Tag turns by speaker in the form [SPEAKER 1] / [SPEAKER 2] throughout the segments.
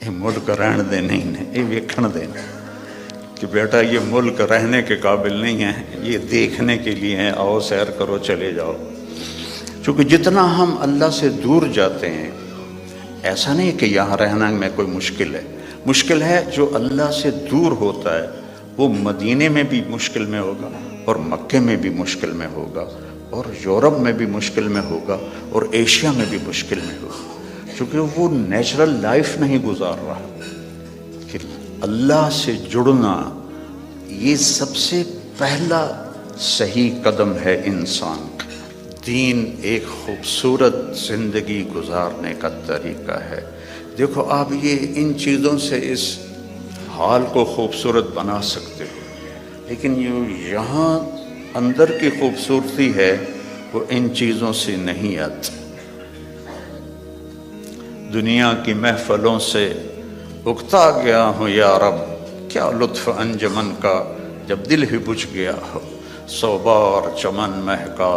[SPEAKER 1] یہ ملک رہن دے نہیں ہے، یہ ویکھن دے کہ بیٹا یہ ملک رہنے کے قابل نہیں ہے، یہ دیکھنے کے لیے ہیں، آؤ سیر کرو چلے جاؤ۔ چونکہ جتنا ہم اللہ سے دور جاتے ہیں، ایسا نہیں کہ یہاں رہنا میں کوئی مشکل ہے، مشکل ہے جو اللہ سے دور ہوتا ہے وہ مدینے میں بھی مشکل میں ہوگا، اور مکے میں بھی مشکل میں ہوگا، اور یورپ میں بھی مشکل میں ہوگا، اور ایشیا میں بھی مشکل میں ہوگا، کیونکہ وہ نیچرل لائف نہیں گزار رہا۔ کہ اللہ سے جڑنا یہ سب سے پہلا صحیح قدم ہے انسان کا۔ دین ایک خوبصورت زندگی گزارنے کا طریقہ ہے۔ دیکھو آپ یہ ان چیزوں سے اس حال کو خوبصورت بنا سکتے ہو، لیکن یہاں اندر کی خوبصورتی ہے وہ ان چیزوں سے نہیں آتی۔ دنیا کی محفلوں سے اکتا گیا ہوں یا رب، کیا لطف انجمن کا جب دل ہی بجھ گیا ہو۔ 100 بار چمن مہکا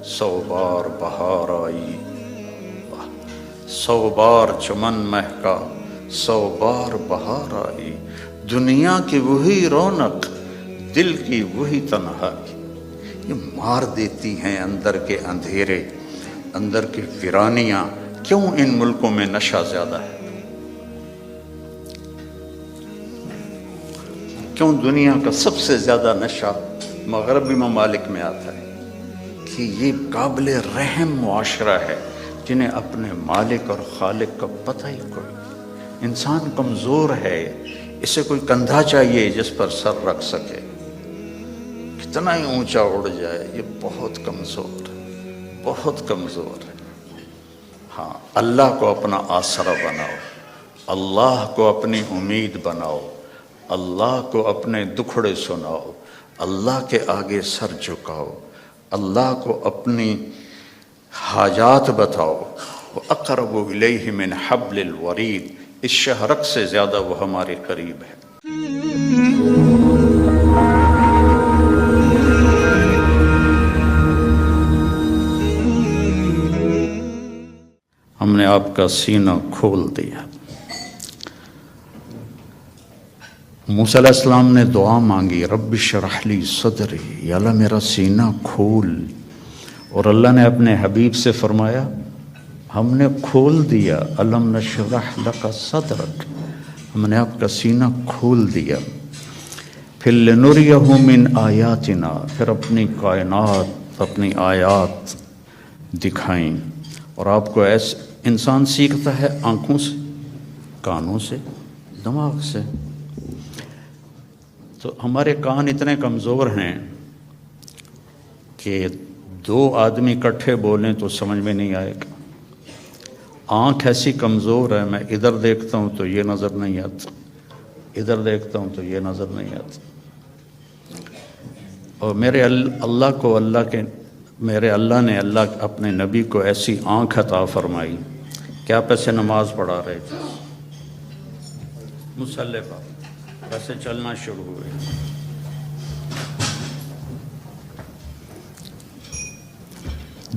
[SPEAKER 1] 100 بار بہار آئی، 100 بار چمن مہکا 100 بار بہار آئی، دنیا کی وہی رونق دل کی وہی تنہائی۔ یہ مار دیتی ہیں اندر کے اندھیرے، اندر کی ویرانیاں۔ کیوں ان ملکوں میں نشہ زیادہ ہے؟ کیوں دنیا کا سب سے زیادہ نشہ مغربی ممالک میں آتا ہے؟ کہ یہ قابل رحم معاشرہ ہے جنہیں اپنے مالک اور خالق کا پتہ ہی کوئی۔ انسان کمزور ہے، اسے کوئی کندھا چاہیے جس پر سر رکھ سکے، کتنا ہی اونچا اڑ جائے، یہ بہت کمزور ہے، بہت کمزور ہے۔ ہاں، اللہ کو اپنا آسرا بناؤ، اللہ کو اپنی امید بناؤ، اللہ کو اپنے دکھڑے سناؤ، اللہ کے آگے سر جھکاؤ، اللہ کو اپنی حاجات بتاؤ۔ وَأَقْرَبُ إِلَيْهِ مِنْ حَبْلِ الْوَرِيدِ، اس شہرک سے زیادہ وہ ہمارے قریب ہے۔ ہم نے آپ کا سینہ کھول دیا۔ موسیٰ علیہ السلام نے دعا مانگی، رب اشرح لی صدری، یا اللہ میرا سینہ کھول، اور اللہ نے اپنے حبیب سے فرمایا ہم نے کھول دیا، الم نشرح لک صدرک، ہم نے آپ کا سینہ کھول دیا۔ پھر لنریہ من آیاتنا، پھر اپنی کائنات، اپنی آیات دکھائیں۔ اور آپ کو ایسے انسان سیکھتا ہے آنکھوں سے، کانوں سے، دماغ سے۔ تو ہمارے کان اتنے کمزور ہیں کہ 2 آدمی اکٹھے بولیں تو سمجھ میں نہیں آئے گا۔ آنکھ ایسی کمزور ہے، میں ادھر دیکھتا ہوں تو یہ نظر نہیں آتا، ادھر دیکھتا ہوں تو یہ نظر نہیں آتا۔ اور میرے اللہ نے اپنے نبی کو ایسی آنکھ عطا فرمائی کہ آپ ایسے نماز پڑھا رہے تھے، مصلی پر ایسے چلنا شروع ہوئے،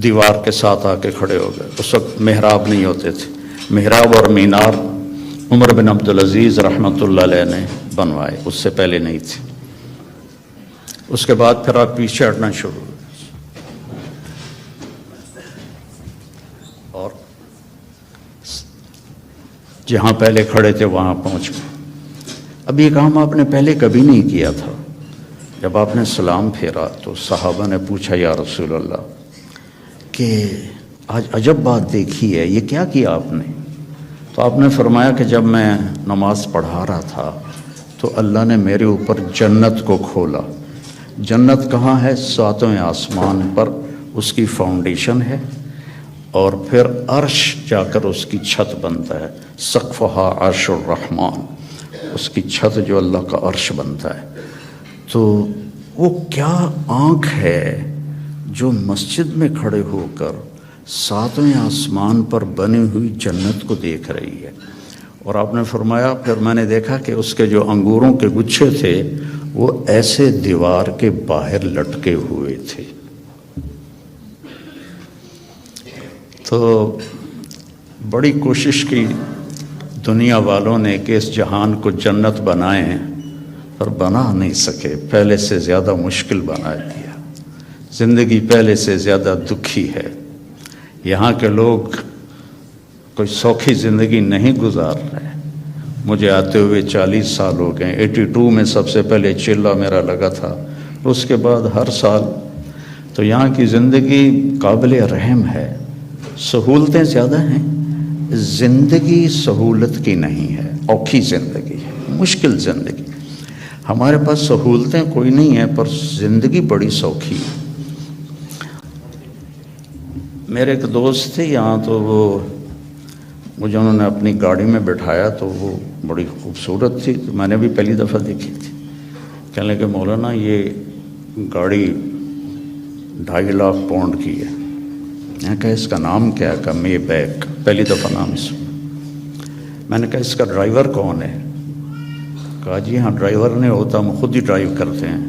[SPEAKER 1] دیوار کے ساتھ آ کے کھڑے ہو گئے۔ اس وقت محراب نہیں ہوتے تھے، محراب اور مینار عمر بن عبدالعزیز رحمۃ اللہ علیہ نے بنوائے، اس سے پہلے نہیں تھے۔ اس کے بعد پھر آپ پیچھے ہٹنا شروع ہوئے، اور جہاں پہلے کھڑے تھے وہاں پہنچ گئے۔ اب یہ کام آپ نے پہلے کبھی نہیں کیا تھا۔ جب آپ نے سلام پھیرا تو صحابہ نے پوچھا یا رسول اللہ کہ آج عجب بات دیکھی ہے، یہ کیا کیا آپ نے؟ تو آپ نے فرمایا کہ جب میں نماز پڑھا رہا تھا تو اللہ نے میرے اوپر جنت کو کھولا۔ جنت کہاں ہے؟ 7ویں آسمان پر اس کی فاؤنڈیشن ہے، اور پھر عرش جا کر اس کی چھت بنتا ہے، سقفہا عرش الرحمن، اس کی چھت جو اللہ کا عرش بنتا ہے۔ تو وہ کیا آنکھ ہے جو مسجد میں کھڑے ہو کر 7ویں آسمان پر بنی ہوئی جنت کو دیکھ رہی ہے۔ اور آپ نے فرمایا پھر میں نے دیکھا کہ اس کے جو انگوروں کے گچھے تھے وہ ایسے دیوار کے باہر لٹکے ہوئے تھے۔ تو بڑی کوشش کی، دنیا والوں نے کہ اس جہان کو جنت بنائیں پر بنا نہیں سکے، پہلے سے زیادہ مشکل بنا دیا، زندگی پہلے سے زیادہ دکھی ہے۔ یہاں کے لوگ کوئی سوکھی زندگی نہیں گزار رہے۔ مجھے آتے ہوئے 40 سال ہو گئے، 82 میں سب سے پہلے چلہ میرا لگا تھا، اس کے بعد ہر سال۔ تو یہاں کی زندگی قابل رحم ہے، سہولتیں زیادہ ہیں، زندگی سہولت کی نہیں ہے، اوکھی زندگی ہے، مشکل زندگی۔ ہمارے پاس سہولتیں کوئی نہیں ہیں پر زندگی بڑی سوکھی ہے۔ میرے ایک دوست تھے یہاں، تو وہ مجھے انہوں نے اپنی گاڑی میں بٹھایا، تو وہ بڑی خوبصورت تھی، میں نے بھی پہلی دفعہ دیکھی تھی۔ کہنے لگے مولانا یہ گاڑی 2.5 لاکھ پاؤنڈ کی ہے۔ میں نے کہا اس کا نام کیا ہے؟ کہ مے بیک، پہلی دفعہ نام سنا۔ میں نے کہا اس کا ڈرائیور کون ہے؟ کہا جی ہاں ڈرائیور نہیں ہوتا، ہم خود ہی ڈرائیو کرتے ہیں۔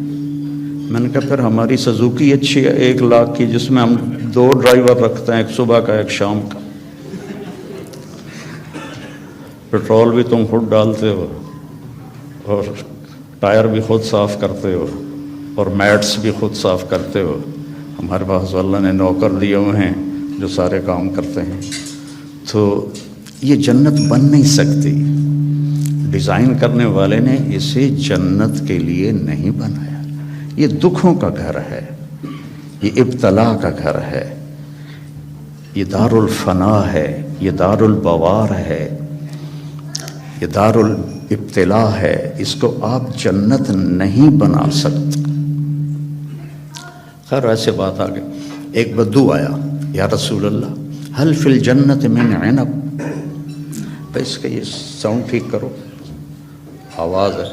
[SPEAKER 1] میں نے کہا پھر ہماری سزوکی اچھی ہے 1 لاکھ کی، جس میں ہم 2 ڈرائیور رکھتے ہیں، ایک صبح کا ایک شام کا، پیٹرول بھی تم خود ڈالتے ہو اور ٹائر بھی خود صاف کرتے ہو اور میٹس بھی خود صاف کرتے ہو۔ ہمارے پاس اللہ نے نوکر دیے ہوئے ہیں جو سارے کام کرتے ہیں۔ تو یہ جنت بن نہیں سکتی، ڈیزائن کرنے والے نے اسے جنت کے لیے نہیں بنایا۔ یہ دکھوں کا گھر ہے، یہ ابتلا کا گھر ہے، یہ دار الفنا ہے، یہ دار البوار ہے، یہ دار الابتلا ہے۔ اس کو آپ جنت نہیں بنا سکتے۔ خیر ایسے بات آگے، ایک بدو آیا، یا رسول اللہ حل فی الجنت من عنب، اس کا یہ ساؤنڈ ٹھیک کرو، آواز ہے،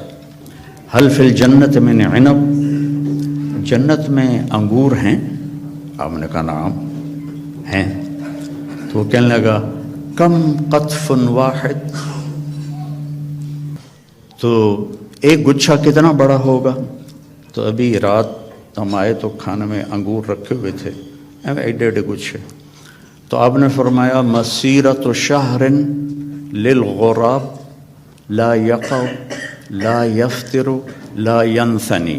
[SPEAKER 1] حل فی الجنت من عنب، جنت میں انگور ہیں؟ آپ نے کہا نعم ہیں۔ تو وہ کہنے لگا کم قطف واحد، تو ایک گچھا کتنا بڑا ہوگا؟ تو ابھی رات ہم آئے تو کھانے میں انگور رکھے ہوئے تھے، ایڈے گچھے۔ تو آپ نے فرمایا مسیرۃ شہر للغراب لا یقع لا یفتر لا ینثنی،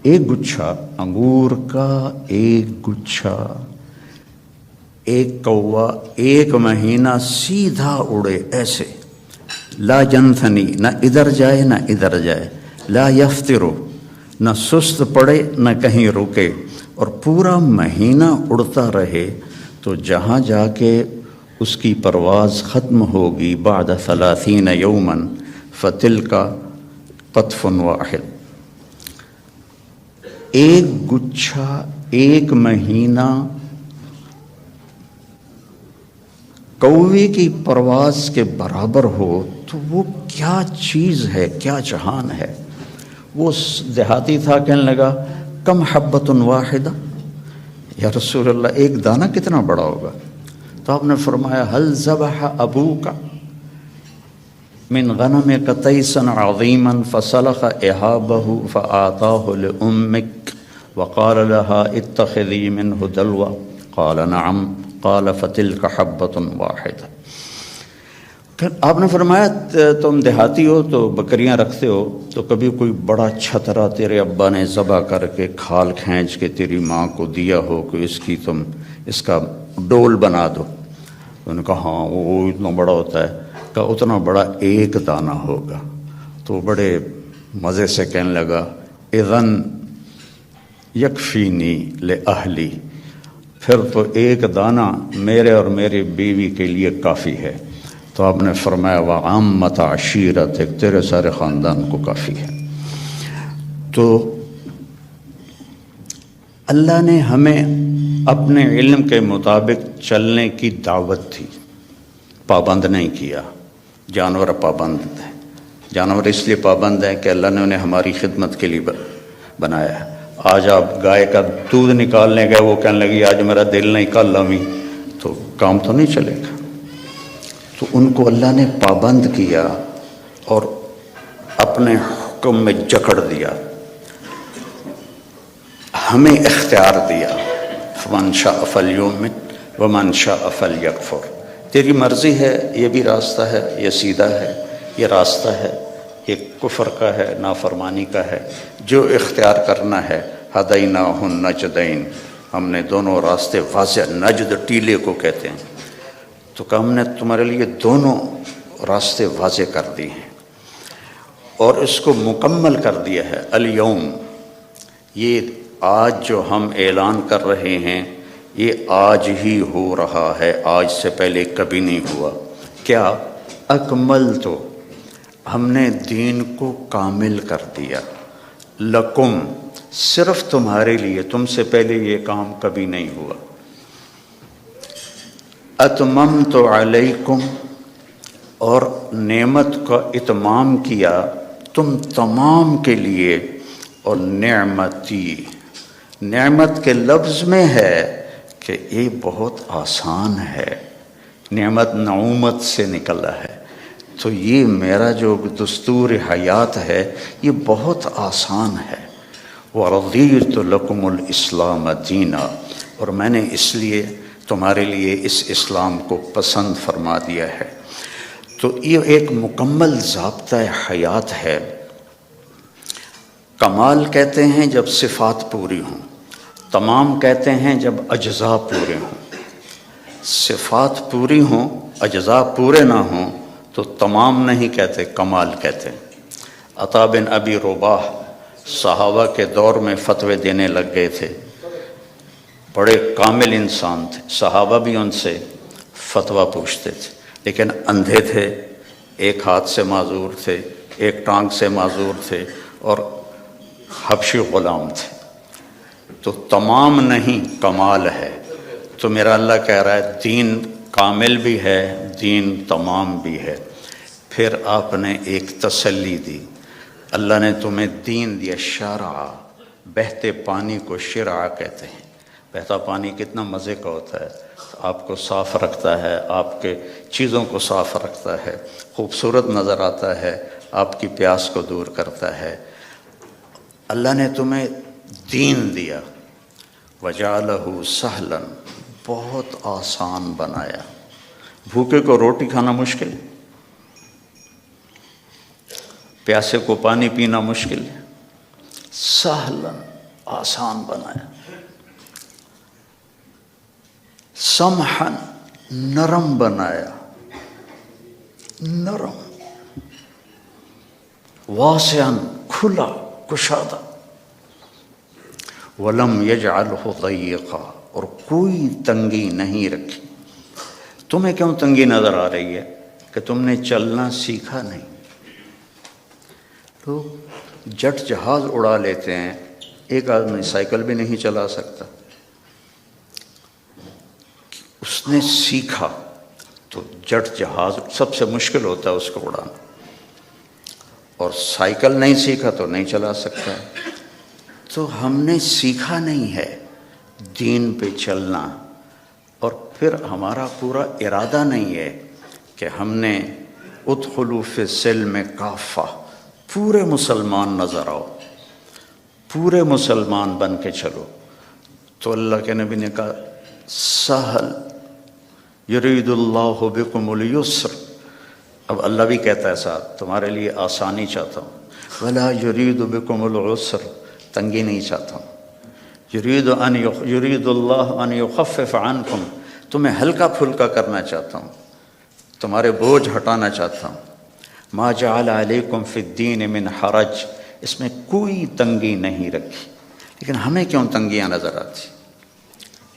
[SPEAKER 1] ایک گچھا انگور کا، ایک گچھا، ایک کوا 1 مہینہ سیدھا اڑے ایسے، لا ینثنی، نہ ادھر جائے نہ ادھر جائے، لا یفتر، نہ سست پڑے نہ کہیں رکے، اور پورا مہینہ اڑتا رہے، تو جہاں جا کے اس کی پرواز ختم ہوگی بعد 30 یوما فتلک قطف واحد، ایک گچھا 1 مہینہ کوے کی پرواز کے برابر ہو تو وہ کیا چیز ہے، کیا جہان ہے۔ وہ دیہاتی تھا، کہنے لگا کم حبۃ واحدہ، یا رسول اللہ ایک دانہ کتنا بڑا ہوگا؟ تو آپ نے فرمایا حل ذبح ابوک من غنمک تیسا عظیما فسلخ احابہ فآتاہ لأمک وقال لها اتخذی منہ دلوا، قال نعم، قال فتلک حبۃ واحدہ۔ پھر آپ نے فرمایا تم دیہاتی ہو تو بکریاں رکھتے ہو، تو کبھی کوئی بڑا چھترا تیرے ابا نے ذبح کر کے کھال کھینچ کے تیری ماں کو دیا ہو کہ اس کا ڈول بنا دو؟ انہوں نے کہا ہاں وہ اتنا بڑا ہوتا ہے۔ کہا اتنا بڑا ایک دانہ ہوگا۔ تو بڑے مزے سے کہنے لگا اذن یکفینی لأہلی، پھر تو ایک دانہ میرے اور میری بیوی کے لیے کافی ہے۔ تو آپ نے فرمایا وعامۃ عشیرتک، تیرے سارے خاندان کو کافی ہے۔ تو اللہ نے ہمیں اپنے علم کے مطابق چلنے کی دعوت دی، پابند نہیں کیا۔ جانور پابند ہیں، جانور اس لیے پابند ہیں کہ اللہ نے انہیں ہماری خدمت کے لیے بنایا ہے۔ آج آپ گائے کا دودھ نکالنے گئے، وہ کہنے لگی آج میرا دل نہیں کل امی، تو کام تو نہیں چلے گا۔ تو ان کو اللہ نے پابند کیا اور اپنے حکم میں جکڑ دیا، ہمیں اختیار دیا، فمن شاء فلیؤمن ومن شاء فلیکفر، تیری مرضی ہے، یہ بھی راستہ ہے، یہ سیدھا ہے، یہ راستہ ہے، یہ کفر کا ہے، نافرمانی کا ہے، جو اختیار کرنا ہے۔ ہدیناہ النجدین، ہم نے دونوں راستے واضح، نجد ٹیلے کو کہتے ہیں، تو کہ ہم نے تمہارے لیے دونوں راستے واضح کر دی ہیں اور اس کو مکمل کر دیا ہے۔ الیوم، یہ آج جو ہم اعلان کر رہے ہیں یہ آج ہی ہو رہا ہے، آج سے پہلے کبھی نہیں ہوا۔ کیا؟ اکمل، تو ہم نے دین کو کامل کر دیا، لکم، صرف تمہارے لیے، تم سے پہلے یہ کام کبھی نہیں ہوا۔ اتممت علیکم، اور نعمت کا اتمام کیا تم تمام کے لیے، اور نعمتی، نعمت کے لفظ میں ہے کہ یہ بہت آسان ہے، نعمت نعومت سے نکلا ہے، تو یہ میرا جو دستور حیات ہے یہ بہت آسان ہے۔ وَرَضِيتُ لَكُمُ الْإِسْلَامَ دِينًا، اور میں نے اس لیے تمہارے لیے اس اسلام کو پسند فرما دیا ہے۔ تو یہ ایک مکمل ضابطہ حیات ہے۔ کمال کہتے ہیں جب صفات پوری ہوں، تمام کہتے ہیں جب اجزاء پورے ہوں۔ صفات پوری ہوں، اجزاء پورے نہ ہوں تو تمام نہیں کہتے، کمال کہتے ہیں۔ عطا بن ابی رباح صحابہ کے دور میں فتوے دینے لگ گئے تھے، بڑے کامل انسان تھے، صحابہ بھی ان سے فتویٰ پوچھتے تھے، لیکن اندھے تھے، ایک ہاتھ سے معذور تھے، ایک ٹانگ سے معذور تھے، اور حبشی غلام تھے، تو تمام نہیں کمال ہے۔ تو میرا اللہ کہہ رہا ہے دین کامل بھی ہے، دین تمام بھی ہے۔ پھر آپ نے ایک تسلی دی، اللہ نے تمہیں دین دیا، شرع، بہتے پانی کو شرع کہتے ہیں۔ بہتا پانی کتنا مزے کا ہوتا ہے، آپ کو صاف رکھتا ہے، آپ کے چیزوں کو صاف رکھتا ہے، خوبصورت نظر آتا ہے، آپ کی پیاس کو دور کرتا ہے۔ اللہ نے تمہیں دین دیا، وَجَعَلَهُ سَهْلًا، بہت آسان بنایا۔ بھوکے کو روٹی کھانا مشکل، پیاسے کو پانی پینا مشکل، سہلن، آسان بنایا۔ سمحن، نرم بنایا، نرم، واسعن، کھلا، کشادہ، ولم یجعلہ ضیقا، اور کوئی تنگی نہیں رکھی۔ تمہیں کیوں تنگی نظر آ رہی ہے کہ تم نے چلنا سیکھا نہیں؟ لوگ جٹ جہاز اڑا لیتے ہیں، ایک آدمی سائیکل بھی نہیں چلا سکتا۔ اس نے سیکھا تو جٹ جہاز سب سے مشکل ہوتا ہے اس کو اڑانا، اور سائیکل نہیں سیکھا تو نہیں چلا سکتا ہے۔ تو ہم نے سیکھا نہیں ہے دین پہ چلنا، اور پھر ہمارا پورا ارادہ نہیں ہے کہ ہم نے ادخلوا فی السلم کافہ، پورے مسلمان نظر آؤ، پورے مسلمان بن کے چلو۔ تو اللہ کے نبی نے کہا سہل، یرید اللہ بکم الیسر، اب اللہ بھی کہتا ہے ساتھ تمہارے لیے آسانی چاہتا ہوں، ولا یرید بکم العسر، تنگی نہیں چاہتا ہوں، یرید اللہ ان یخفف عنکم، تمہیں ہلکا پھلکا کرنا چاہتا ہوں، تمہارے بوجھ ہٹانا چاہتا ہوں۔ ما جعل علیکم فی الدین من حرج، اس میں کوئی تنگی نہیں رکھی۔ لیکن ہمیں کیوں تنگیاں نظر آتی؟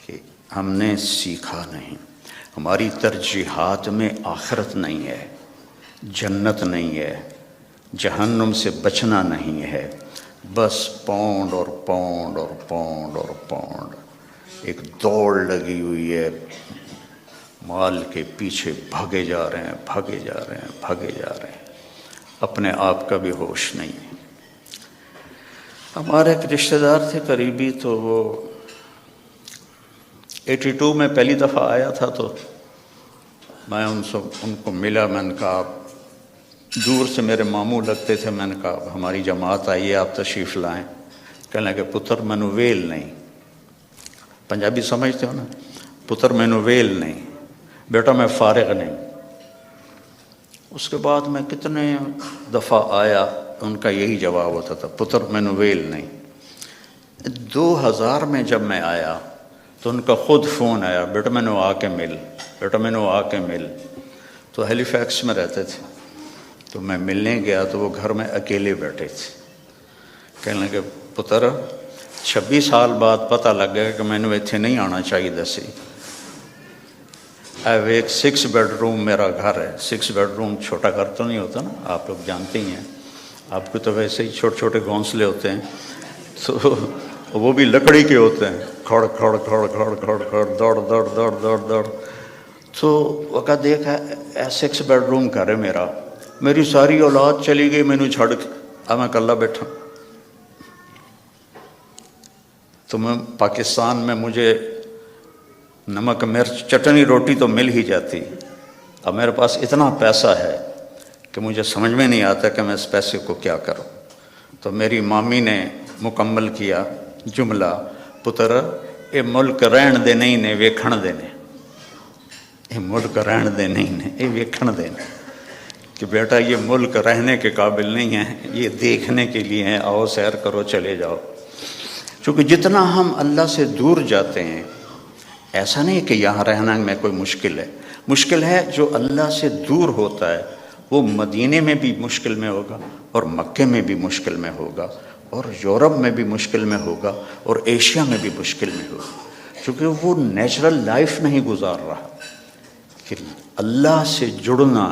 [SPEAKER 1] کہ ہم نے سیکھا نہیں، ہماری ترجیحات میں آخرت نہیں ہے، جنت نہیں ہے، جہنم سے بچنا نہیں ہے، بس پاؤنڈ اور پاؤنڈ اور پاؤنڈ اور پاؤنڈ، ایک دوڑ لگی ہوئی ہے، مال کے پیچھے بھاگے جا رہے ہیں، بھاگے جا رہے ہیں، بھاگے جا رہے ہیں، اپنے آپ کا بھی ہوش نہیں ہے۔ ہمارے ایک رشتہ دار تھے قریبی، تو وہ 82 میں پہلی دفعہ آیا تھا، تو میں ان کو ملا، میں نے کہا دور سے میرے ماموں لگتے تھے، میں نے کہا ہماری جماعت آئی ہے، آپ تشریف لائیں۔ کہنے لگے پتر مینوں ویل نہیں، پنجابی سمجھتے ہو نا، پتر مینوں ویل نہیں، بیٹا میں فارغ نہیں. اس کے بعد میں کتنے دفعہ آیا، ان کا یہی جواب ہوتا تھا، پتر مینوں ویل نہیں. 2000 میں جب میں آیا تو ان کا خود فون آیا، بیٹا مینوں آ کے مل، بیٹا مینوں آ کے مل. تو ہیلی فیکس میں رہتے تھے، تو میں ملنے گیا تو وہ گھر میں اکیلے بیٹھے تھے. کہنے لگے پتر 26 سال بعد پتہ لگ گیا کہ مینوں ایتھے نہیں آنا چاہیے سی. ایک 6 بیڈ روم میرا گھر ہے. 6 بیڈ روم چھوٹا گھر تو نہیں ہوتا نا، آپ لوگ جانتے ہی ہیں. آپ کو تو ویسے ہی چھوٹے چھوٹے گھونسلے ہوتے ہیں، تو وہ بھی لکڑی کے ہوتے ہیں، کھڑ کھڑ کھڑ کھڑ کھڑ کھڑ دوڑ دوڑ دوڑ دوڑ دوڑ. تو وقت دیکھا 6 بیڈ روم گھر ہے میرا، میری ساری اولاد چلی گئی مینوں چھڑ کے، اب میں کلا بیٹھا. تو میں پاکستان میں مجھے نمک مرچ چٹنی روٹی تو مل ہی جاتی. اب میرے پاس اتنا پیسہ ہے کہ مجھے سمجھ میں نہیں آتا کہ میں اس پیسے کو کیا کروں. تو میری مامی نے مکمل کیا جملہ، پتر یہ ملک رہن دے نہیں نے ویکھن دے نے. یہ ملک رہن دے نہیں نے، یہ ویکھن دے نے. کہ بیٹا یہ ملک رہنے کے قابل نہیں ہے، یہ دیکھنے کے لیے ہیں، آؤ سیر کرو چلے جاؤ. چونکہ جتنا ہم اللہ سے دور جاتے ہیں، ایسا نہیں کہ یہاں رہنا میں کوئی مشکل ہے. مشکل ہے جو اللہ سے دور ہوتا ہے، وہ مدینے میں بھی مشکل میں ہوگا، اور مکے میں بھی مشکل میں ہوگا، اور یورپ میں بھی مشکل میں ہوگا، اور ایشیا میں بھی مشکل میں ہوگا. چونکہ وہ نیچرل لائف نہیں گزار رہا. کہ اللہ سے جڑنا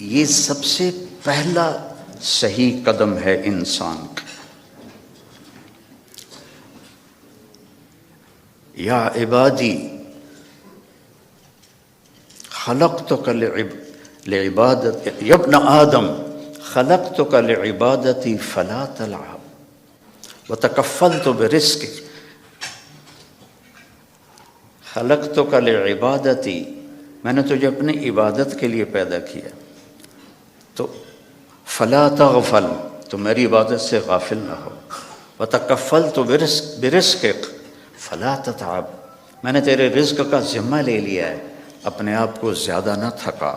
[SPEAKER 1] یہ سب سے پہلا صحیح قدم ہے انسان کا. یا عبادی خلقتک لعبادت یا ابن آدم خلقتک لعبادتی فلا تلعب وتکفلت برزقک. خلقتک لعبادتی، میں نے تجھے اپنی عبادت کے لیے پیدا کیا، تو فلا تغفل، تو میری عبادت سے غافل نہ ہو. وتکفلت برزقک فلا تتعب، میں نے تیرے رزق کا ذمہ لے لیا ہے، اپنے آپ کو زیادہ نہ تھکا،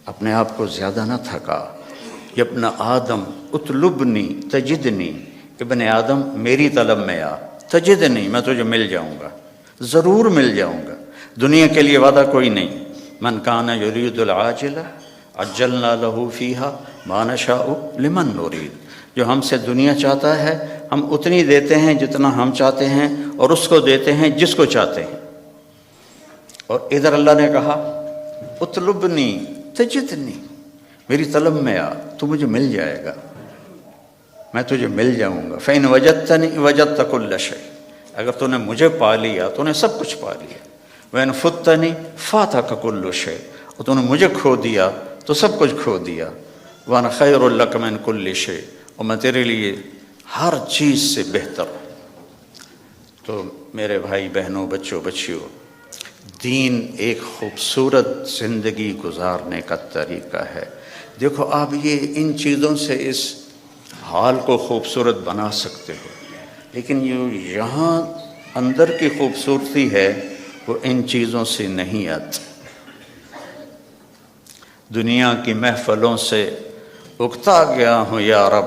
[SPEAKER 1] اپنے آپ کو زیادہ نہ تھکا. یا ابن آدم اطلبنی تجدنی، ابن آدم میری طلب میں آ، تجدنی میں تجھے مل جاؤں گا، ضرور مل جاؤں گا. دنیا کے لیے وعدہ کوئی نہیں. من کان یرید العاجلہ عجلنا لہ فیہا ما نشاء لمن نرید. جو ہم سے دنیا چاہتا ہے ہم اتنی دیتے ہیں جتنا ہم چاہتے ہیں، اور اس کو دیتے ہیں جس کو چاہتے ہیں. اور ادھر اللہ نے کہا اطلبنی تجدنی، میری طلب میں آ، تو مجھے مل جائے گا، میں تجھے مل جاؤں گا. فإن وجدتنی وجدت کل شیء، اگر تو نے مجھے پا لیا تو نے سب کچھ پا لیا. وإن فتنی فاتک کل شیء، اور تو نے مجھے کھو دیا تو سب کچھ کھو دیا. وأنا خیر لک من کل شیء، اور میں تیرے لیے ہر چیز سے بہتر ہوں. تو میرے بھائی بہنوں، بچوں بچیوں، دین ایک خوبصورت زندگی گزارنے کا طریقہ ہے. دیکھو آپ یہ ان چیزوں سے اس حال کو خوبصورت بنا سکتے ہو، لیکن یہ یہاں اندر کی خوبصورتی ہے وہ ان چیزوں سے نہیں آتی. دنیا کی محفلوں سے اکتا گیا ہوں یا رب،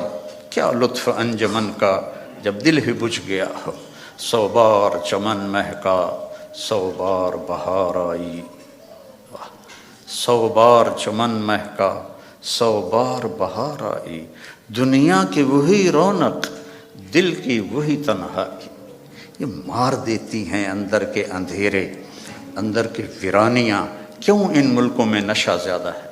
[SPEAKER 1] کیا لطف انجمن کا جب دل ہی بجھ گیا ہو. 100 بار چمن مہکا 100 بار بہار آئی، 100 بار چمن مہکا 100 بار بہار آئی. دنیا کی وہی رونق، دل کی وہی تنہائی، یہ مار دیتی ہیں اندر کے اندھیرے، اندر کی ویرانیاں. کیوں ان ملکوں میں نشہ زیادہ ہے؟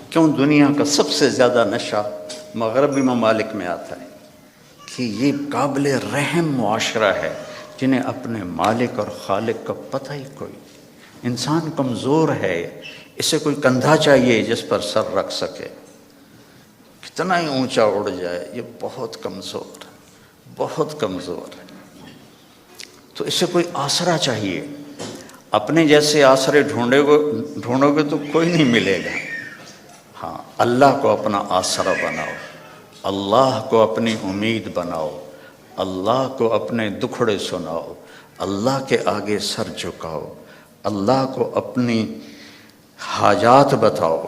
[SPEAKER 1] کیوں دنیا کا سب سے زیادہ نشہ مغربی ممالک میں آتا ہے؟ کہ یہ قابل رحم معاشرہ ہے جنہیں اپنے مالک اور خالق کا پتہ ہی کوئی. انسان کمزور ہے، اسے کوئی کندھا چاہیے جس پر سر رکھ سکے. کتنا ہی اونچا اڑ جائے یہ بہت کمزور ہے، بہت کمزور ہے. تو اسے کوئی آسرا چاہیے. اپنے جیسے آسرے ڈھونڈو گے تو کوئی نہیں ملے گا. ہاں، اللہ کو اپنا آسرا بناؤ، اللہ کو اپنی امید بناؤ، اللہ کو اپنے دکھڑے سناؤ، اللہ کے آگے سر جھکاؤ، اللہ کو اپنی حاجات بتاؤ۔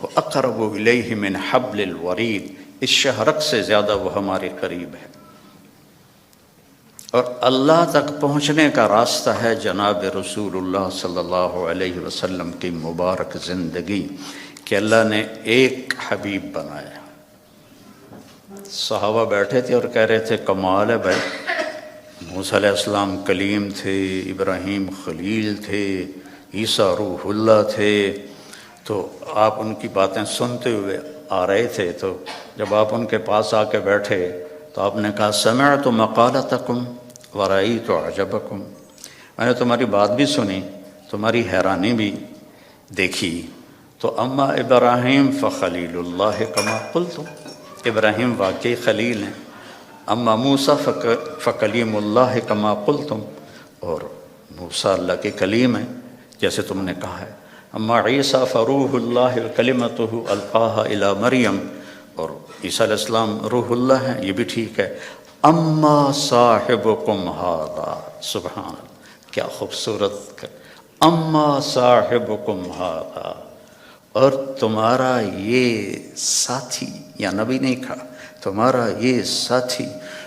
[SPEAKER 1] وَأَقْرَبُ إِلَيْهِ مِنْ حَبْلِ الْوَرِيدِ، اس شہرک سے زیادہ وہ ہمارے قریب ہے۔ اور اللہ تک پہنچنے کا راستہ ہے جناب رسول اللہ صلی اللہ علیہ وسلم کی مبارک زندگی، کہ اللہ نے ایک حبیب بنایا۔ صحابہ بیٹھے تھے اور کہہ رہے تھے کمال ہے بھائی، موسیٰ علیہ السلام کلیم تھے، ابراہیم خلیل تھے، عیسیٰ روح اللہ تھے، تو آپ ان کی باتیں سنتے ہوئے آ رہے تھے، تو جب آپ ان کے پاس آ کے بیٹھے تو آپ نے کہا سمعت مقالتکم ورأیت عجبکم، میں نے تمہاری بات بھی سنی، تمہاری حیرانی بھی دیکھی۔ تو اما ابراہیم فخلیل اللہ کما قلتم، ابراہیم واقعی خلیل ہیں۔ اما موسیٰ فکلیم اللہ کما قلتم، اور موسیٰ اللہ کے کلیم ہیں جیسے تم نے کہا ہے۔ اما عیسیٰ فروح اللہ کلمتہ القاہا الی مریم، اور عیسیٰ علیہ السلام روح اللہ ہیں، یہ بھی ٹھیک ہے۔ اما صاحبکم ھذا، سبحان اللہ، کیا خوبصورت، اما صاحبکم ھذا، اور تمہارا یہ ساتھی، یا نبی نہیں کہا، تمہارا یہ ساتھی،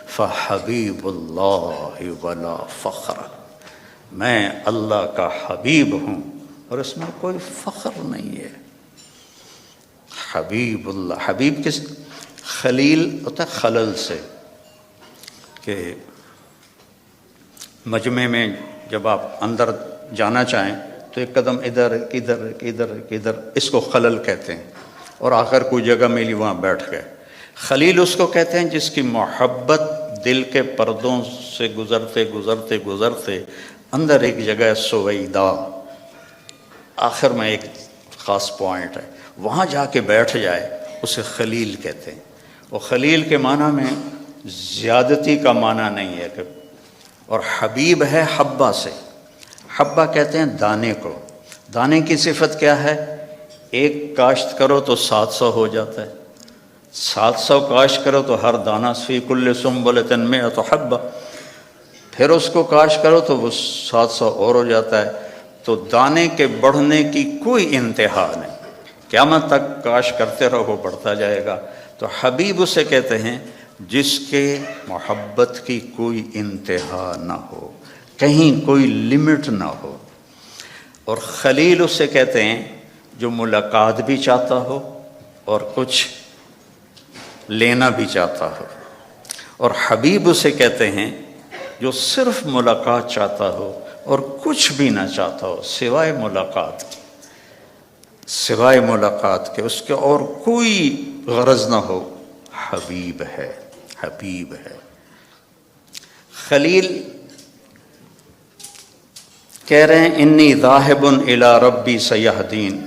[SPEAKER 1] فحبیب اللہ ولا فخر، میں اللہ کا حبیب ہوں اور اس میں کوئی فخر نہیں ہے۔ حبیب اللہ، حبیب کس، خلیل ہوتا ہے خلل سے، کہ مجمع میں جب آپ اندر جانا چاہیں تو ایک قدم ادھر ادھر ادھر ادھر، اس کو خلل کہتے ہیں، اور آخر کوئی جگہ ملی وہاں بیٹھ گئے۔ خلیل اس کو کہتے ہیں جس کی محبت دل کے پردوں سے گزرتے گزرتے گزرتے اندر ایک جگہ سویدہ، آخر میں ایک خاص پوائنٹ ہے، وہاں جا کے بیٹھ جائے، اسے خلیل کہتے ہیں۔ وہ خلیل کے معنی میں زیادتی کا معنی نہیں ہے، اور حبیب ہے حبہ سے، حبہ کہتے ہیں دانے کو۔ دانے کی صفت کیا ہے؟ ایک کاشت کرو تو 700 ہو جاتا ہے، 700 کاشت کرو تو ہر دانہ فی کل سنبلۃ مئۃ حبہ، پھر اس کو کاشت کرو تو وہ 700 اور ہو جاتا ہے۔ تو دانے کے بڑھنے کی کوئی انتہا نہیں، قیامت تک کاشت کرتے رہو، بڑھتا جائے گا۔ تو حبیب اسے کہتے ہیں جس کے محبت کی کوئی انتہا نہ ہو، کہیں کوئی لمٹ نہ ہو۔ اور خلیل اسے کہتے ہیں جو ملاقات بھی چاہتا ہو اور کچھ لینا بھی چاہتا ہو، اور حبیب اسے کہتے ہیں جو صرف ملاقات چاہتا ہو اور کچھ بھی نہ چاہتا ہو سوائے ملاقات کی، سوائے ملاقات کے، اس کے اور کوئی غرض نہ ہو، حبیب ہے، حبیب ہے۔ خلیل کہہ رہے ہیں انی ذاہب الی ربی سیہدین،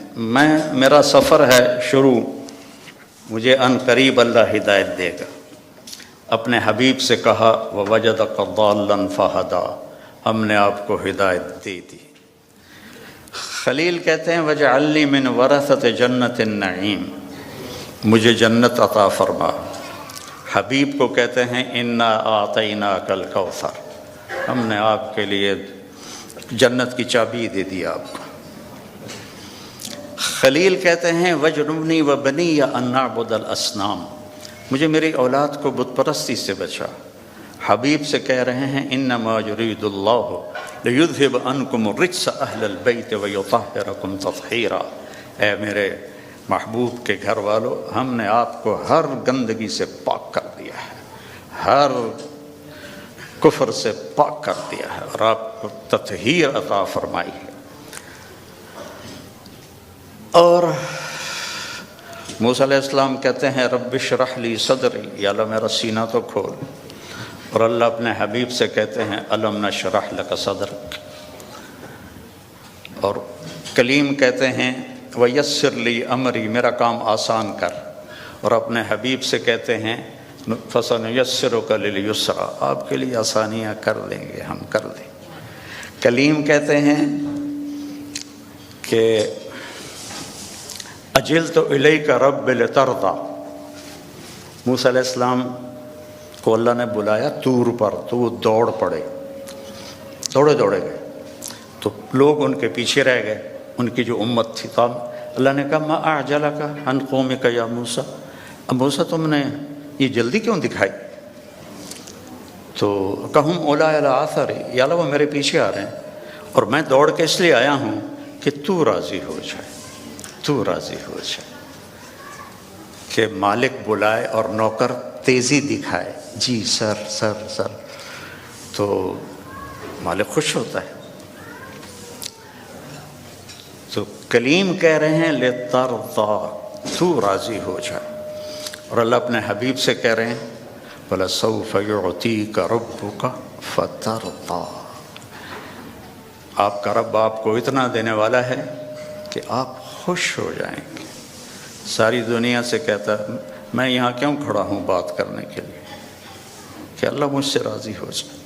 [SPEAKER 1] میرا سفر ہے شروع، مجھے ان قریب اللہ ہدایت دے گا۔ اپنے حبیب سے کہا ووجدک ضالا فہدی، ہم نے آپ کو ہدایت دے دی۔ خلیل کہتے ہیں وجعلنی من ورثۃ جنت النعیم، مجھے جنت عطا فرما۔ حبیب کو کہتے ہیں انا اعطیناک الکوثر، ہم نے آپ کے لیے جنت کی چابی دے دی آپ کو۔ خلیل کہتے ہیں وجنبنی وبنی ان نعبد الاصنام، مجھے میری اولاد کو بت پرستی سے بچا۔ حبیب سے کہہ رہے ہیں انما یرید اللہ لیذھب عنکم الرجس اہل البیت ویطہرکم تطہیرا، اے میرے محبوب کے گھر والو، ہم نے آپ کو ہر گندگی سے پاک کر دیا ہے، ہر کفر سے پاک کر دیا ہے، اور آپ کو تطہیر عطا فرمائی ہے۔ اور موسیٰ علیہ السلام کہتے ہیں رب اشرح لی صدری، یا اللہ میرا سینہ تو کھول، اور اللہ اپنے حبیب سے کہتے ہیں الم نشرح لک صدرک۔ اور کلیم کہتے ہیں ویسر لی امری، میرا کام آسان کر، اور اپنے حبیب سے کہتے ہیں فسنیسرک للیسرا، آپ کے لیے آسانیاں کر دیں گے، ہم کر دیں۔ کلیم کہتے ہیں کہ اجلت الیک رب لترضی، موسیٰ علیہ السلام کو اللہ نے بلایا طور پر تو وہ دوڑ پڑے، دوڑے دوڑے گئے تو لوگ ان کے پیچھے رہ گئے، ان کی جو امت تھی. تو اللہ نے کہا ما اعجلک عن قومک یا موسیٰ، اب موسیٰ تم نے یہ جلدی کیوں دکھائی؟ تو کہم اولیٰ علی آثاری، یا اللہ وہ میرے پیچھے آ رہے ہیں اور میں دوڑ کے اس لیے آیا ہوں کہ تو راضی ہو جائے، تو راضی ہو جائے، کہ مالک بلائے اور نوکر تیزی دکھائے، جی سر سر سر، تو مالک خوش ہوتا ہے. تو کلیم کہہ رہے ہیں لِتَرْضَىٰ، تو راضی ہو جائے. اور اللہ اپنے حبیب سے کہہ رہے ہیں وَلَسَوْفَ يُعْطِيكَ رَبُّكَ فَتَرْضَىٰ، آپ کا رب آپ کو اتنا دینے والا ہے کہ آپ خوش ہو جائیں گے. ساری دنیا سے کہتا ہے میں یہاں کیوں کھڑا ہوں بات کرنے کے لیے، کہ اللہ مجھ سے راضی ہو جائے،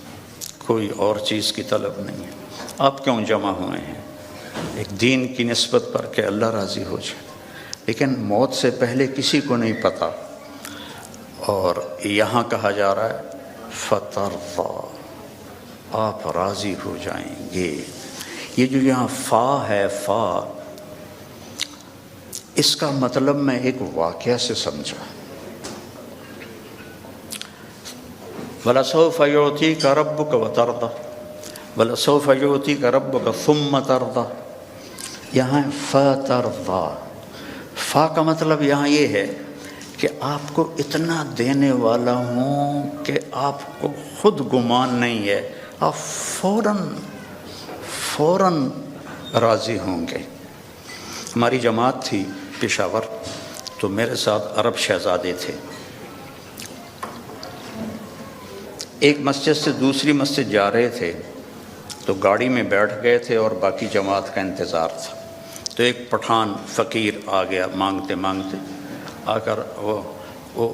[SPEAKER 1] کوئی اور چیز کی طلب نہیں ہے. آپ کیوں جمع ہوئے ہیں؟ ایک دین کی نسبت پر کہ اللہ راضی ہو جائے. لیکن موت سے پہلے کسی کو نہیں پتہ، اور یہاں کہا جا رہا ہے فَتَرْضَىٰ، آپ راضی ہو جائیں گے. یہ جو یہاں فا ہے، فا، اس کا مطلب میں ایک واقعہ سے سمجھا. وَلَسَوْفَ يُعْطِيكَ رَبُّكَ وَتَرْضَىٰ، وَلَسَوْفَ يُعْطِيكَ رَبُّكَ ثُمَّ تَرْضَىٰ. یہاں فَتَرْضَىٰ، فا کا مطلب یہاں یہ ہے کہ آپ کو اتنا دینے والا ہوں کہ آپ کو خود گمان نہیں ہے، آپ فوراً راضی ہوں گے. ہماری جماعت تھی پشاور، تو میرے ساتھ عرب شہزادے تھے. ایک مسجد سے دوسری مسجد جا رہے تھے تو گاڑی میں بیٹھ گئے تھے اور باقی جماعت کا انتظار تھا. تو ایک پٹھان فقیر آ گیا مانگتے مانگتے، آ کر وہ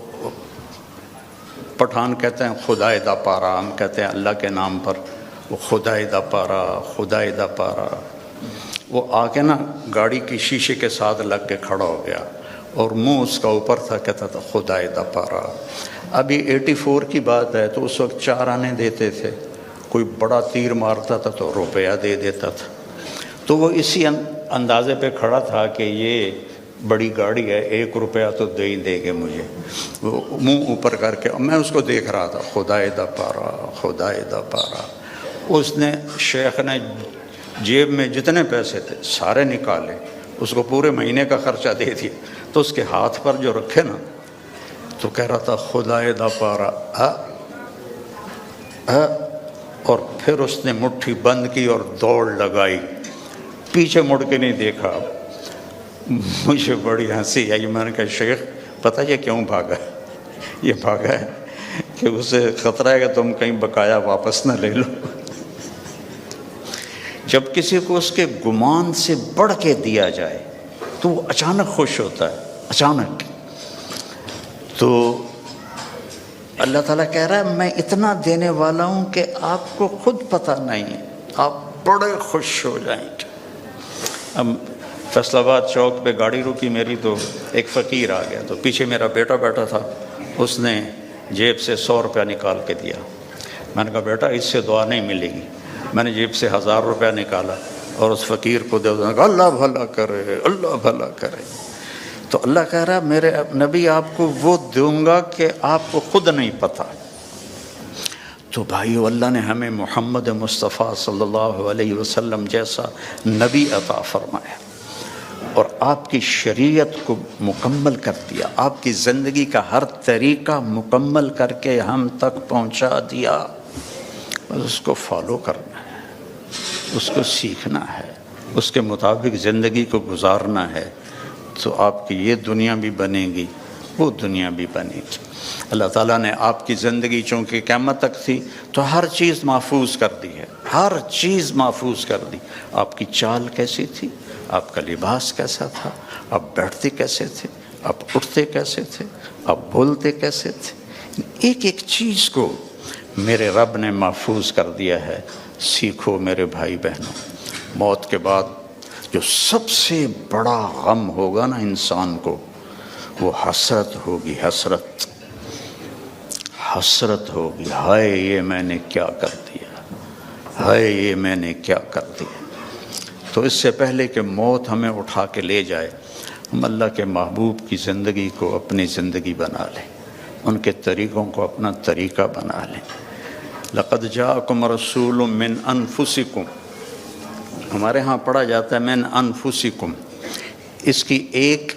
[SPEAKER 1] پٹھان کہتے ہیں خدائے دا پارا، ہم کہتے ہیں اللہ کے نام پر، وہ خدائے دا پارا، خدائے دا پارا. وہ آ کے نا گاڑی کی شیشے کے ساتھ لگ کے کھڑا ہو گیا اور منہ اس کا اوپر تھا، کہتا تھا خدائے دا پارا. ابھی 84 کی بات ہے، تو اس وقت 4 آنے دیتے تھے، کوئی بڑا تیر مارتا تھا تو روپیہ دے دیتا تھا. تو وہ اسی اندازے پہ کھڑا تھا کہ یہ بڑی گاڑی ہے، 1 روپیہ تو دے ہی دے گے مجھے. وہ منہ اوپر کر کے میں اس کو دیکھ رہا تھا، خدائے دا پارا، خدائے دا پارا. اس نے، شیخ نے جیب میں جتنے پیسے تھے سارے نکالے، اس کو پورے مہینے کا خرچہ دے دیا. تو اس کے ہاتھ پر جو رکھے نا، تو کہہ رہا تھا خدائے دا پارا، اور پھر اس نے مٹھی بند کی اور دوڑ لگائی، پیچھے مڑ کے نہیں دیکھا. مجھے بڑی ہنسی آئی. میں نے کہا شیخ پتہ یہ کیوں بھاگا؟ یہ بھاگا ہے کہ اسے خطرہ ہے کہ تم کہیں بقایا واپس نہ لے لو. جب کسی کو اس کے گمان سے بڑھ کے دیا جائے تو وہ اچانک خوش ہوتا ہے، اچانک. تو اللہ تعالیٰ کہہ رہا ہے میں اتنا دینے والا ہوں کہ آپ کو خود پتہ نہیں، آپ بڑے خوش ہو جائیں گے. اب فیصل آباد چوک پہ گاڑی رکی میری، تو ایک فقیر آ گیا. تو پیچھے میرا بیٹا بیٹھا تھا، اس نے جیب سے 100 روپیہ نکال کے دیا. میں نے کہا بیٹا اس سے دعا نہیں ملے گی. میں نے جیب سے 1000 روپیہ نکالا اور اس فقیر کو دے دیا. اللہ بھلا کرے، اللہ بھلا کرے. تو اللہ کہہ رہا ہے میرے نبی آپ کو وہ دوں گا کہ آپ کو خود نہیں پتہ. تو بھائیو، اللہ نے ہمیں محمد مصطفیٰ صلی اللہ علیہ وسلم جیسا نبی عطا فرمایا اور آپ کی شریعت کو مکمل کر دیا، آپ کی زندگی کا ہر طریقہ مکمل کر کے ہم تک پہنچا دیا. بس اس کو فالو کرنا ہے، اس کو سیکھنا ہے، اس کے مطابق زندگی کو گزارنا ہے. تو آپ کی یہ دنیا بھی بنے گی، وہ دنیا بھی بنے گی. اللہ تعالیٰ نے آپ کی زندگی چونکہ قیامت تک تھی تو ہر چیز محفوظ کر دی ہے، ہر چیز محفوظ کر دی. آپ کی چال کیسی تھی، آپ کا لباس کیسا تھا، آپ بیٹھتے کیسے تھے، آپ اٹھتے کیسے تھے، آپ بولتے کیسے تھے، ایک ایک چیز کو میرے رب نے محفوظ کر دیا ہے. سیکھو میرے بھائی بہنوں، موت کے بعد جو سب سے بڑا غم ہوگا نا انسان کو، وہ حسرت ہوگی. حسرت ہوگی، ہائے یہ میں نے کیا کر دیا، ہائے یہ میں نے کیا کر دیا۔ تو اس سے پہلے کہ موت ہمیں اٹھا کے لے جائے، ہم اللہ کے محبوب کی زندگی کو اپنی زندگی بنا لیں، ان کے طریقوں کو اپنا طریقہ بنا لیں۔ لقد جاءکم رسول من انفسکم، ہمارے ہاں پڑھا جاتا ہے من انفسکم، اس کی ایک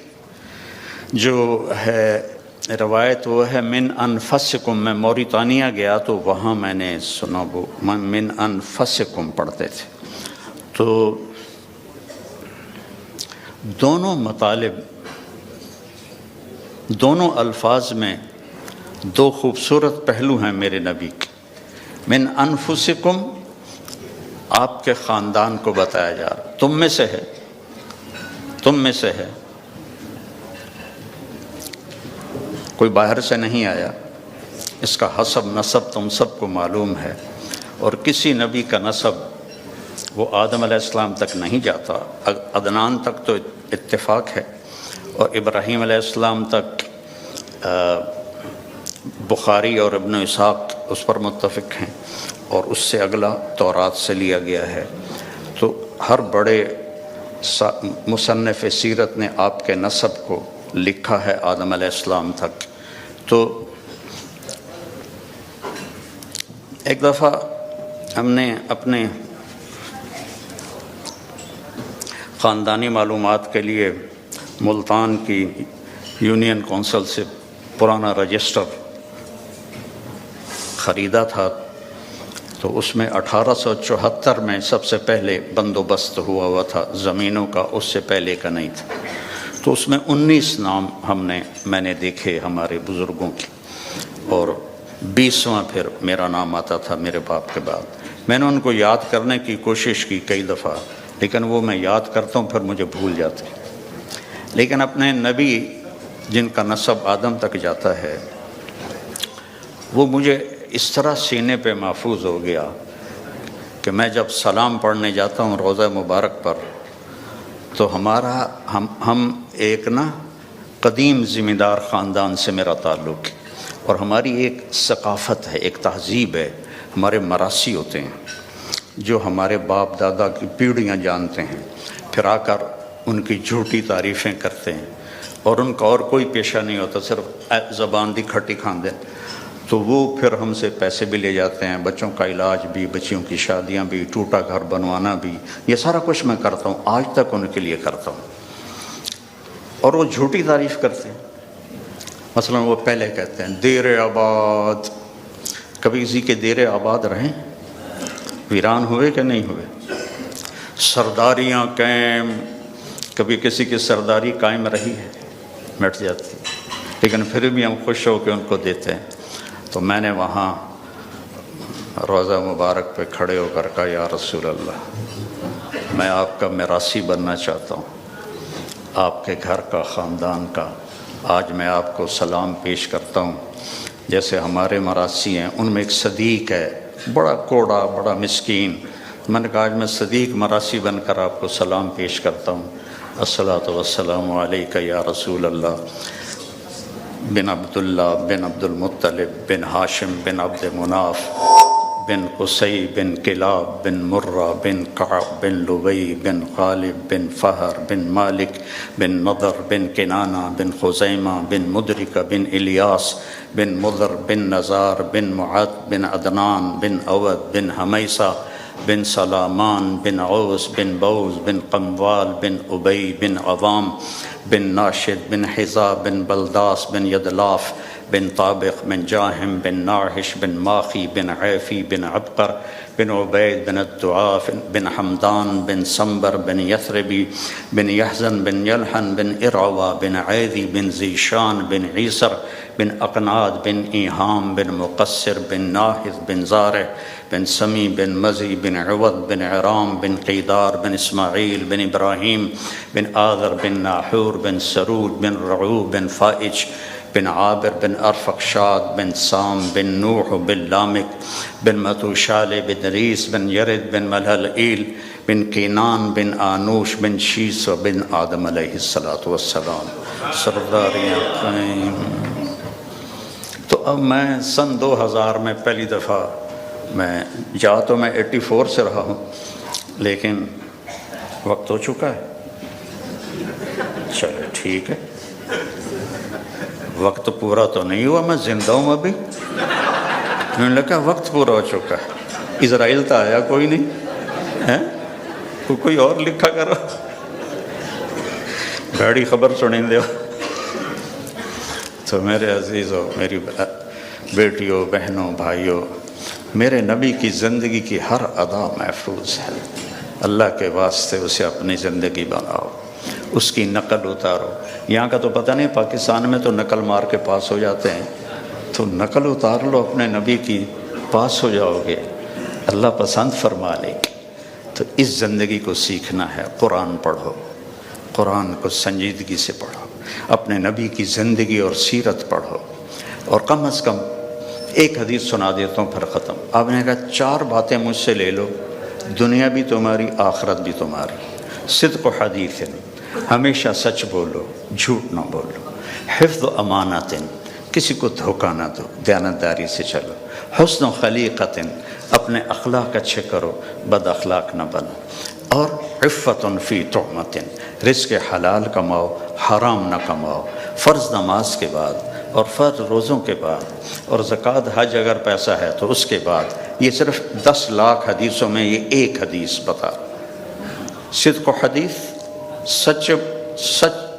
[SPEAKER 1] جو ہے روایت وہ ہے من انفسکم۔ میں موریتانیہ گیا تو وہاں میں نے سنا وہ من انفسکم پڑھتے تھے۔ تو دونوں مطالب، دونوں الفاظ میں دو خوبصورت پہلو ہیں میرے نبی کے۔ من انفسکم آپ کے خاندان کو بتایا جا رہا، تم میں سے ہے، تم میں سے ہے، کوئی باہر سے نہیں آیا، اس کا حسب نسب تم سب کو معلوم ہے، اور کسی نبی کا نسب وہ آدم علیہ السلام تک نہیں جاتا، عدنان تک تو اتفاق ہے، اور ابراہیم علیہ السلام تک بخاری اور ابن اسحاق اس پر متفق ہیں، اور اس سے اگلا تورات سے لیا گیا ہے۔ تو ہر بڑے مصنف سیرت نے آپ کے نسب کو لکھا ہے آدم علیہ السلام تک۔ تو ایک دفعہ ہم نے اپنے خاندانی معلومات کے لیے ملتان کی یونین کونسل سے پرانا رجسٹر خریدا تھا، تو اس میں 1874 میں سب سے پہلے بندوبست ہوا تھا زمینوں کا، اس سے پہلے کا نہیں تھا۔ تو اس میں 19 نام میں نے دیکھے ہمارے بزرگوں کی، اور 20واں پھر میرا نام آتا تھا میرے باپ کے بعد۔ میں نے ان کو یاد کرنے کی کوشش کی کئی دفعہ، لیکن وہ میں یاد کرتا ہوں پھر مجھے بھول جاتے۔ لیکن اپنے نبی جن کا نسب آدم تک جاتا ہے، وہ مجھے اس طرح سینے پہ محفوظ ہو گیا کہ میں جب سلام پڑھنے جاتا ہوں روضہ مبارک پر، تو ہم ایک قدیم ذمہ دار خاندان سے میرا تعلق ہے، اور ہماری ایک ثقافت ہے، ایک تہذیب ہے، ہمارے مراثی ہوتے ہیں جو ہمارے باپ دادا کی پیڑھیاں جانتے ہیں، پھر آ کر ان کی جھوٹی تعریفیں کرتے ہیں، اور ان کا اور کوئی پیشہ نہیں ہوتا، صرف زبان دی کھٹی کھاندے۔ تو وہ پھر ہم سے پیسے بھی لے جاتے ہیں، بچوں کا علاج بھی، بچیوں کی شادیاں بھی، ٹوٹا گھر بنوانا بھی، یہ سارا کچھ میں کرتا ہوں، آج تک ان کے لیے کرتا ہوں، اور وہ جھوٹی تعریف کرتے ہیں۔ مثلا وہ پہلے کہتے ہیں دیر آباد، کبھی کسی کے دیر آباد رہیں؟ ویران ہوئے کہ نہیں ہوئے؟ سرداریاں قائم، کبھی کسی کی سرداری قائم رہی ہے؟ مٹ جاتی، لیکن پھر بھی ہم خوش ہو کے ان کو دیتے ہیں۔ تو میں نے وہاں روضہ مبارک پہ کھڑے ہو کر کہا یا رسول اللہ، میں آپ کا میراثی بننا چاہتا ہوں، آپ کے گھر کا، خاندان کا۔ آج میں آپ کو سلام پیش کرتا ہوں، جیسے ہمارے مراثی ہیں، ان میں ایک صدیق ہے، بڑا کوڑا، بڑا مسکین۔ میں نے کہا آج میں صدیق مراثی بن کر آپ کو سلام پیش کرتا ہوں، الصلاۃ والسلام علیک یا رسول اللہ، بن عبداللہ بن عبد المطلب بن ہاشم بن عبد مناف بن قصی بن کلاب بن مرہ بن کعب بن لبی بن غالب بن فہر بن مالک بن نضر بن کنانہ بن خزیمہ بن مدرکہ بن الیاس بن مضر بن نزار بن معد بن عدنان بن اود بن حمیسہ بن سلامان بن عوس بن بوز بن قموال بن ابی بن عوام بن ناشد بن حزاب بن بلداس بن یدلاف بن طابق بن جاہم بن ناحش بن ماخی بن عیفی بن عبقر بن عبید بن الدعاف بن حمدان بن سمبر بن یثربی بن یحزن بن یلحن بن ارعوا بن عیدی بن زیشان بن عیسر بن اقناد بن ایہام بن مقصر بن ناحذ بن زارع بن سمی بن مزی بن عوض بن عرام بن قیدار بن اسماعیل بن ابراہیم بن آذر بن ناحور بن سرود بن رعو بن فائج بن عابر بن ارفقشاد بن سام بن نوح بن لامک بن متوشال بن ریس بن یرد بن ملحلئیل بن کینان بن آنوش بن شیس و بن آدم علیہ السلام۔ سرداریاں قائم۔ تو اب میں سن 2000 میں پہلی دفعہ میں جا تو میں 84 سے رہا ہوں، لیکن وقت ہو چکا ہے. چلو ٹھیک ہے، وقت پورا تو نہیں ہوا، میں زندہ ہوں ابھی. انہوں نے کہا وقت پورا ہو چکا ہے. اسرائیل تو آیا کوئی نہیں ہے، کوئی اور لکھا کرو. بڑی خبر سنیں دے. تو میرے عزیزوں، میری بیٹیوں، بہنوں، بھائیوں، میرے نبی کی زندگی کی ہر ادا محفوظ ہے. اللہ کے واسطے اسے اپنی زندگی بناؤ، اس کی نقل اتارو. یہاں کا تو پتہ نہیں، پاکستان میں تو نقل مار کے پاس ہو جاتے ہیں، تو نقل اتار لو اپنے نبی کی، پاس ہو جاؤ گے، اللہ پسند فرما لے. تو اس زندگی کو سیکھنا ہے. قرآن پڑھو، قرآن کو سنجیدگی سے پڑھو، اپنے نبی کی زندگی اور سیرت پڑھو. اور کم از کم ایک حدیث سنا دیتا ہوں پھر ختم. آپ نے کہا 4 باتیں مجھ سے لے لو، دنیا بھی تمہاری، آخرت بھی تمہاری. صدق و حدیث، ہمیشہ سچ بولو، جھوٹ نہ بولو. حفظ و امانت، کسی کو دھوکہ نہ دو، دیانتداری سے چلو. حسن و خلیقت، اپنے اخلاق اچھے کرو، بد اخلاق نہ بنو. اور عفت فی طعمت، رزق حلال کماؤ، حرام نہ کماؤ. فرض نماز کے بعد اور فرض روزوں کے بعد اور زکوٰۃ حج اگر پیسہ ہے تو اس کے بعد. یہ صرف 10 لاکھ حدیثوں میں یہ ایک حدیث بتا. صدق و حدیث،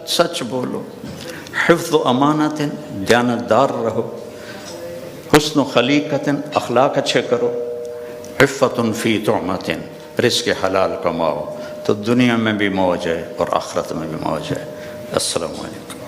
[SPEAKER 1] سچ بولو. حفظ و امانت، دیانتدار رہو. حسن و خلیقت، اخلاق اچھے کرو. عفت فی طعمت، رزق حلال کماؤ، تو دنیا میں بھی موج ہے اور آخرت میں بھی موج ہے. السلام علیکم.